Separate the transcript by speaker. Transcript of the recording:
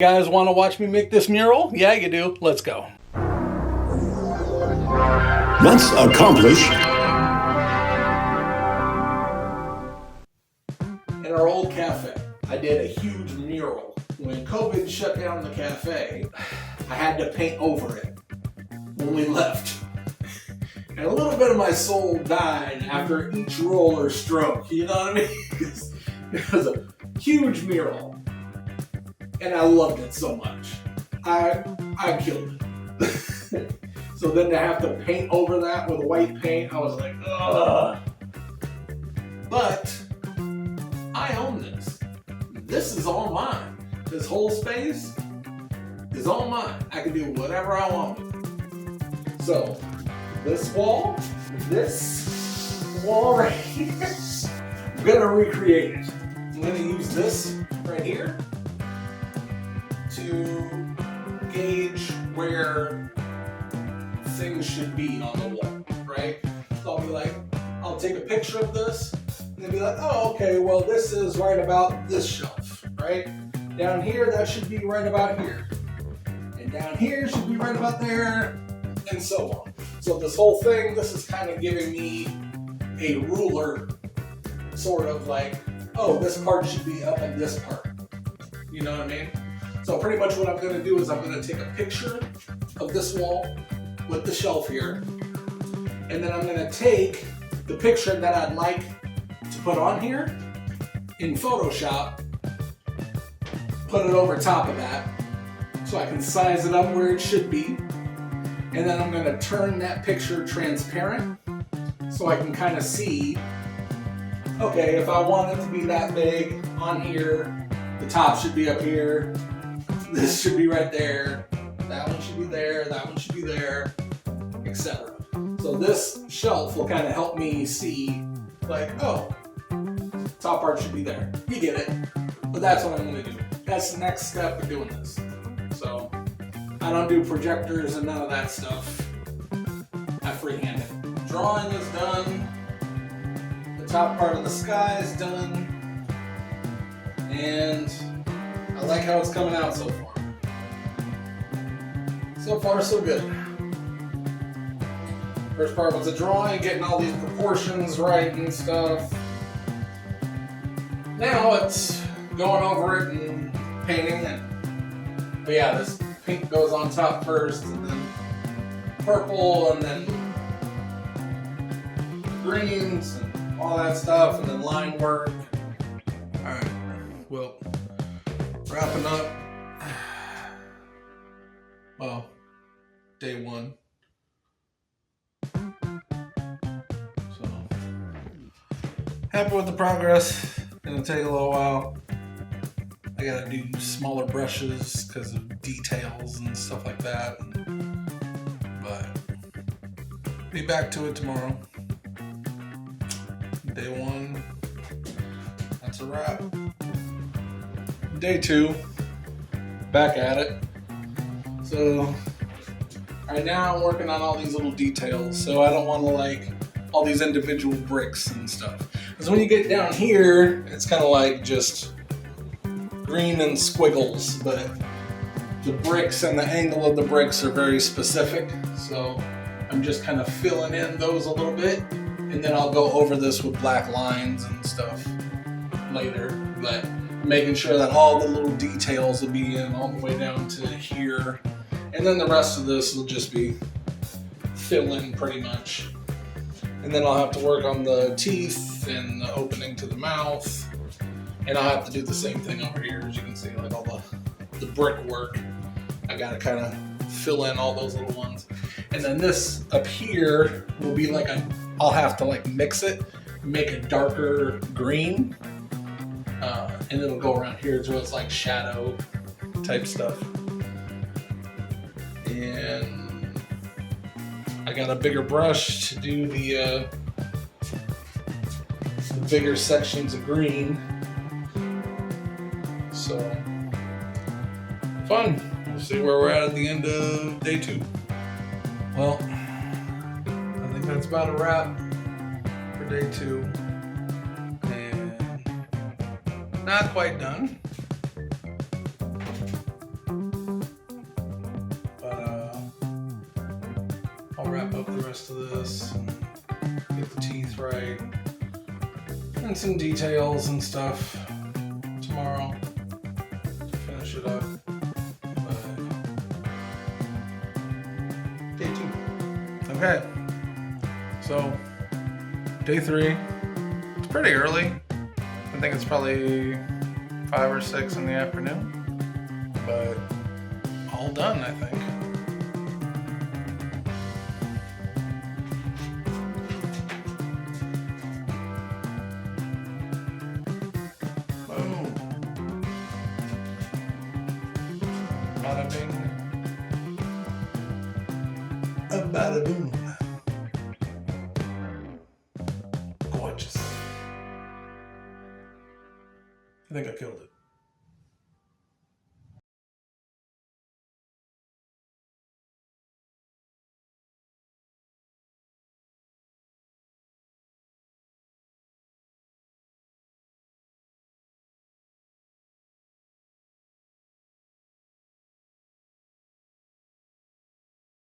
Speaker 1: Guys want to watch me make this mural? Yeah, you do. Let's go.
Speaker 2: Once accomplished.
Speaker 1: In our old cafe, I did a huge mural. When COVID shut down the cafe, I had to paint over it when we left. And a little bit of my soul died after each roll or stroke, you know what I mean? It was a huge mural. And I loved it so much. I killed it. So then to have to paint over that with white paint, I was like, ugh. But I own this. This is all mine. This whole space is all mine. I can do whatever I want with it. So this wall right here, I'm gonna recreate it. I'm gonna use this right here to gauge where things should be on the wall, right? So I'll be like, I'll take a picture of this and then be like, oh, okay, well, this is right about this shelf, right? Down here, that should be right about here. And down here should be right about there, and so on. So this whole thing, this is kind of giving me a ruler, sort of like, oh, this part should be up in this part. You know what I mean? So pretty much what I'm going to do is I'm going to take a picture of this wall with the shelf here, and then I'm going to take the picture that I'd like to put on here in Photoshop, put it over top of that so I can size it up where it should be, and then I'm going to turn that picture transparent so I can kind of see, okay, if I want it to be that big on here, the top should be up here, this should be right there, that one should be there, that one should be there, etc. So this shelf will kind of help me see, like, oh, top part should be there. You get it. But that's what I'm going to do. That's the next step of doing this. So I don't do projectors and none of that stuff. I freehand it. Drawing is done. The top part of the sky is done. And I like how it's coming out so far. So far, so good. First part was the drawing, getting all these proportions right and stuff. Now it's going over it and painting it. But yeah, this pink goes on top first, and then purple, and then greens, and all that stuff, and then line work. Alright, well, wrapping up. Well, day one. So, happy with the progress. Gonna take a little while. I gotta do smaller brushes because of details and stuff like that. But, be back to it tomorrow. Day one. That's a wrap. Day two. Back at it. So, right now I'm working on all these little details, so I don't want to like all these individual bricks and stuff. Because when you get down here, it's kind of like just green and squiggles, but the bricks and the angle of the bricks are very specific, so I'm just kind of filling in those a little bit, and then I'll go over this with black lines and stuff later, but making sure that all the little details will be in all the way down to here. And then the rest of this will just be fill in pretty much. And then I'll have to work on the teeth and the opening to the mouth. And I'll have to do the same thing over here, as you can see, like all the brick work. I gotta kind of fill in all those little ones. And then this up here will be like I'll have to like mix it, make a darker green. And it'll go around here so it's like shadow type stuff. And I got a bigger brush to do the bigger sections of green. So, fun. We'll see where we're at the end of day two. Well, I think that's about a wrap for day two. And not quite done. I'll wrap up the rest of this and get the teeth right and some details and stuff tomorrow to finish it up. But day 2. Okay. So day 3. It's pretty early. I think it's probably 5 or 6 in the afternoon. But all done, I think. Boom. Bada bing. A bada boom. Gorgeous. I think I killed it.